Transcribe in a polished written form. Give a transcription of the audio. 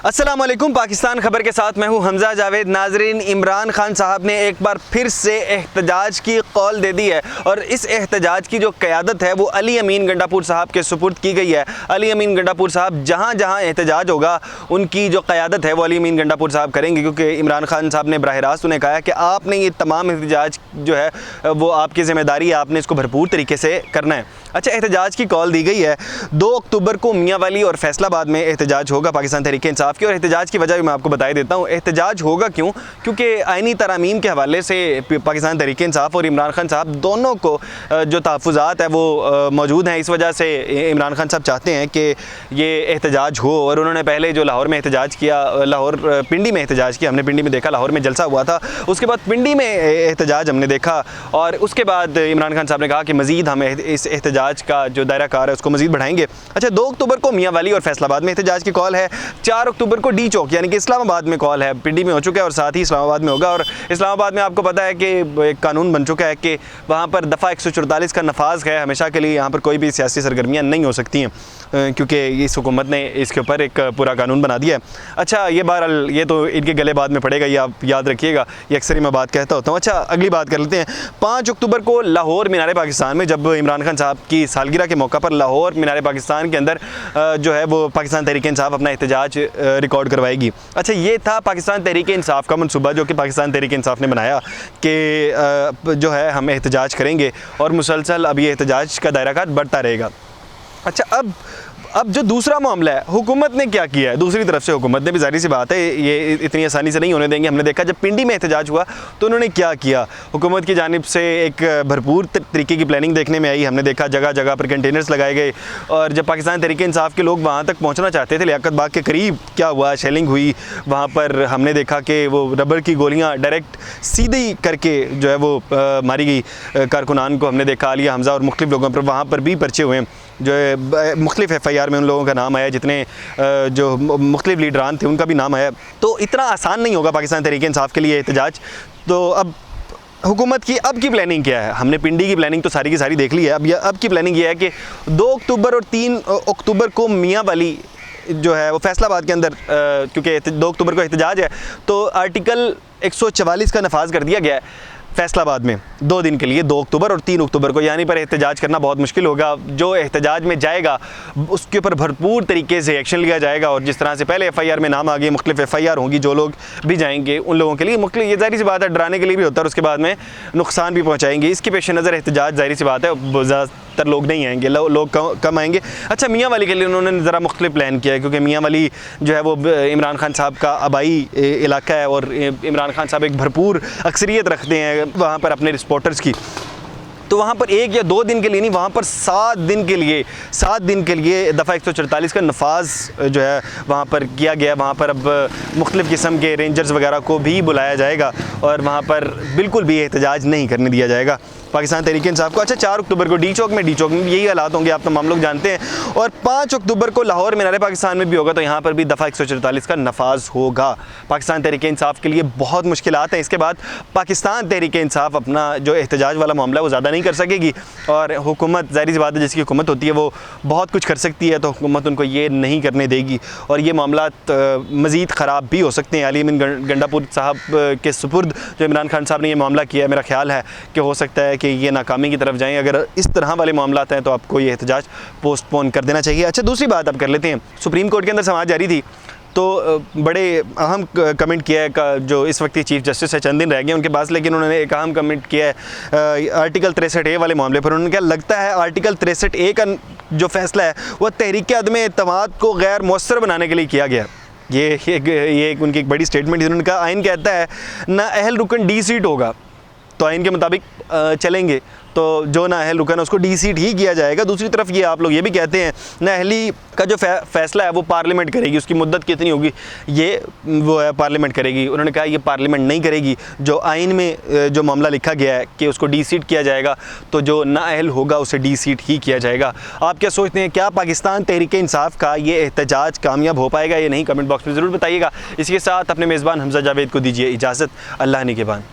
अस्सलाम वालेकुम। पाकिस्तान खबर के साथ मैं हूं हमजा जावेद। नाजरीन, इमरान खान साहब ने एक बार फिर से एहतजाज की कॉल दे दी है और इस एहतजाज की जो क़यादत है वो अली अमीन गंडापुर साहब के सुपुर्द की गई है। अली अमीन गंडापुर साहब जहां जहां एहतजाज होगा उनकी जो क़यादत है वो अली अमीन गंडापुर साहब करेंगे, क्योंकि इमरान खान साहब ने बराह रास्त उन्हें कहा कि आपने ये तमाम एहतजाज जो है वो आपकी ज़िम्मेदारी है, आपने इसको भरपूर तरीके से करना है। अच्छा, एहतजाज की कॉल दी गई है। 2 अक्टूबर को मियांवाली और फैसलाबाद में एहतजाज होगा पाकिस्तान तहरीक इंसाफ की, और एहतजाज की वजह भी मैं आपको बता देता हूँ। एहतजाज होगा क्यों? क्योंकि आइनी तरामीम के हवाले से पाकिस्तान तहरीक इंसाफ और इमरान खान साहब दोनों को जो तहफ़्फ़ुज़ात है वो मौजूद हैं। इस वजह से इमरान खान साहब चाहते हैं कि ये एहतजाज हो, और उन्होंने पहले जो लाहौर में एहतजाज किया, लाहौर पिंडी में एहतजाज किया, हमने पिंडी में देखा, लाहौर में जलसा हुआ था, उसके बाद पिंडी में एहतजाज हमने देखा, और उसके बाद इमरान खान साहब ने कहा कि मज़ीद हम इस एहतजाज का जो दायरा कार है उसको मज़ीद बढ़ाएंगे। अच्छा, 2 अक्टूबर को मियांवाली और फैसलाबाद में एहतजाज की कॉल है। 4 अक्टूबर को डी चौक यानी कि इस्लामाबाद में कॉल है। पिंडी में हो चुका है और साथ ही इस्लामाबाद में होगा, और इस्लामाबाद में आपको पता है कि एक कानून बन चुका है कि वहाँ पर दफ़ा 144 का नफाज है हमेशा के लिए। यहाँ पर कोई भी सियासी सरगर्मियाँ नहीं हो सकती हैं, क्योंकि इस हुकूमत ने इसके ऊपर एक पूरा कानून बना दिया है। अच्छा, ये बहरहाल ये तो इनके गले बाद में पड़ेगा, ये आप याद रखिएगा, ये अक्सर ही मैं बात कहता होता हूँ। अच्छा, अगली बात कर लेते हैं। 5 अक्टूबर को लाहौर मीनार पाकिस्तान में, जब इमरान खान साहब की सालगिरह के मौका पर लाहौर मीनार पाकिस्तान के अंदर जो है वो पाकिस्तान तहरीक इंसाफ अपना एहतजाज रिकॉर्ड करवाएगी। अच्छा, ये था पाकिस्तान तहरीक इंसाफ का मनसूबा जो कि पाकिस्तान तहरीक इंसाफ ने बनाया कि जो है हम एहतजाज करेंगे, और मुसलसल अब ये एहतजाज का दायरा कार बढ़ता रहेगा। अच्छा, अब जो दूसरा मामला है, हुकूमत ने क्या किया है? दूसरी तरफ से हुकूमत ने भी, ज़ाहिर सी बात है ये इतनी आसानी से नहीं होने देंगे। हमने देखा जब पिंडी में एहतजाज हुआ तो उन्होंने क्या किया, हुकूमत की जानिब से एक भरपूर तरीके की प्लानिंग देखने में आई। हमने देखा जगह जगह पर कंटेनर्स लगाए गए, और जब पाकिस्तान तहरीक इंसाफ के लोग वहाँ तक पहुँचना चाहते थे, लियाकत बाग के करीब, क्या हुआ, शेलिंग हुई वहाँ पर। हमने देखा कि वो रबर की गोलियाँ डायरेक्ट सीधी करके जो है वो मारी गई कारकुनान को। हमने देखा आलिया हमज़ा और मुख्तलिफ लोगों पर वहाँ पर भी पर्चे हुए, जो है मुख्तलिफ FIR में उन लोगों का नाम आया, जितने जो मुख्तलिफ लीडरान थे उनका भी नाम आया। तो इतना आसान नहीं होगा पाकिस्तान तहरीक इंसाफ के लिए एहतजाज। तो अब हुकूमत की अब की प्लानिंग क्या है? हमने पिंडी की प्लानिंग तो सारी की सारी देख ली है। अब की प्लानिंग ये है कि 2 अक्टूबर और 3 अक्टूबर को मियांवाली जो है वो फैसलाबाद के अंदर, क्योंकि 2 अक्टूबर को एहतजाज है तो आर्टिकल 144 का नफाज कर दिया गया है फैसलाबाद में 2 दिन के लिए, 2 अक्टूबर और 3 अक्टूबर को। यानी पर एहतजाज करना बहुत मुश्किल होगा। जो एहतजाज में जाएगा उसके ऊपर भरपूर तरीके से एक्शन लिया जाएगा, और जिस तरह से पहले FIR में नाम आ गए, मुख्तलिफ FIR होंगी, जो लोग भी जाएंगे उन लोगों के लिए मुख्तलिफ, ये ज़ाहिर सी बात है डराने के लिए भी होता है, और उसके बाद में नुकसान भी पहुँचाएंगे। इसके पेश नज़र एहतजाज, ज़ाहिर सी बात है, ज़्यादातर लोग नहीं आएंगे, लोग कम आएंगे। अच्छा, मियांवाली के लिए उन्होंने ज़रा मुख्तलिफ प्लान किया है, क्योंकि मियांवाली जो है वो इमरान खान साहब का आबाई इलाका है, और इमरान खान साहब एक भरपूर अक्सरियत रखते हैं वहाँ पर अपने रिपोर्टर्स की। तो वहाँ पर 1 या 2 दिन के लिए नहीं, वहाँ पर 7 दिन के लिए दफ़ा 144 का नफाज जो है वहाँ पर किया गया। वहाँ पर अब मुख्तलिफ़ किस्म के रेंजर्स वगैरह को भी बुलाया जाएगा, और वहाँ पर बिल्कुल भी एहतजाज नहीं करने दिया जाएगा पाकिस्तान तहरीक इंसाफ को। अच्छा, 4 अक्टूबर को डी चौक में यही हालात होंगे, आप तमाम लोग जानते हैं। और 5 अक्टूबर को लाहौर मीनार पाकिस्तान में भी होगा, तो यहाँ पर भी दफ़ा 144 का नफाज होगा। पाकिस्तान तहरीक इंसाफ के लिए बहुत मुश्किलात हैं। इसके बाद पाकिस्तान तहरीक इंसाफ अपना जो एहतजाज वाला मामला है वो ज़्यादा नहीं कर सकेगी, और हुकूमत, ज़ाहिर सी बात है, जिसकी हुकूमत होती है वो बहुत कुछ कर सकती है, तो हुकूमत उनको ये नहीं करने देगी, और ये मामला मज़ीद ख़राब भी हो सकते हैं। अली अमीन गंडापुर साहब के सुपुर्द जो इमरान खान साहब ने ये मामला किया है, मेरा ख्याल है कि हो सकता है कि ये नाकामी की तरफ जाएं। अगर इस तरह वाले मामलात हैं तो आपको ये एहतजाज पोस्टपोन कर देना चाहिए। अच्छा, दूसरी बात अब कर लेते हैं। सुप्रीम कोर्ट के अंदर समाअत जारी थी, तो बड़े अहम कमेंट किया है जो इस वक्त चीफ जस्टिस है, चंद दिन रह गए उनके पास, लेकिन उन्होंने एक अहम कमेंट किया है आर्टिकल 63A वाले मामले पर। उन्होंने क्या लगता है आर्टिकल 63A का जो फैसला है वो तहरीक अदम एतमाद को गैर मौसर बनाने के लिए किया गया। ये उनकी एक बड़ी स्टेटमेंट। उन्होंने कहा आइन कहता है ना अहल रुकन डी सीट होगा, तो आइन के मुताबिक चलेंगे, तो जो नाअहल रुकन है उसको डी सीट ही किया जाएगा। दूसरी तरफ ये आप लोग ये भी कहते हैं नाअहली का जो फैसला है वो पार्लियामेंट करेगी, उसकी मुद्दत कितनी होगी ये वो है पार्लियामेंट करेगी। उन्होंने कहा ये पार्लियामेंट नहीं करेगी, जो आइन में जो मामला लिखा गया है कि उसको डी सीट किया जाएगा, तो जो नाअहल होगा उसे डी सीट ही किया जाएगा। आप क्या सोचते हैं, क्या पाकिस्तान तहरीक इंसाफ का ये एहतजाज कामयाब हो पाएगा या नहीं? कमेंट बॉक्स में ज़रूर बताइएगा। इसके साथ अपने मेज़बान हमजा जावेद को दीजिए इजाज़त। अल्लाह निगहबान।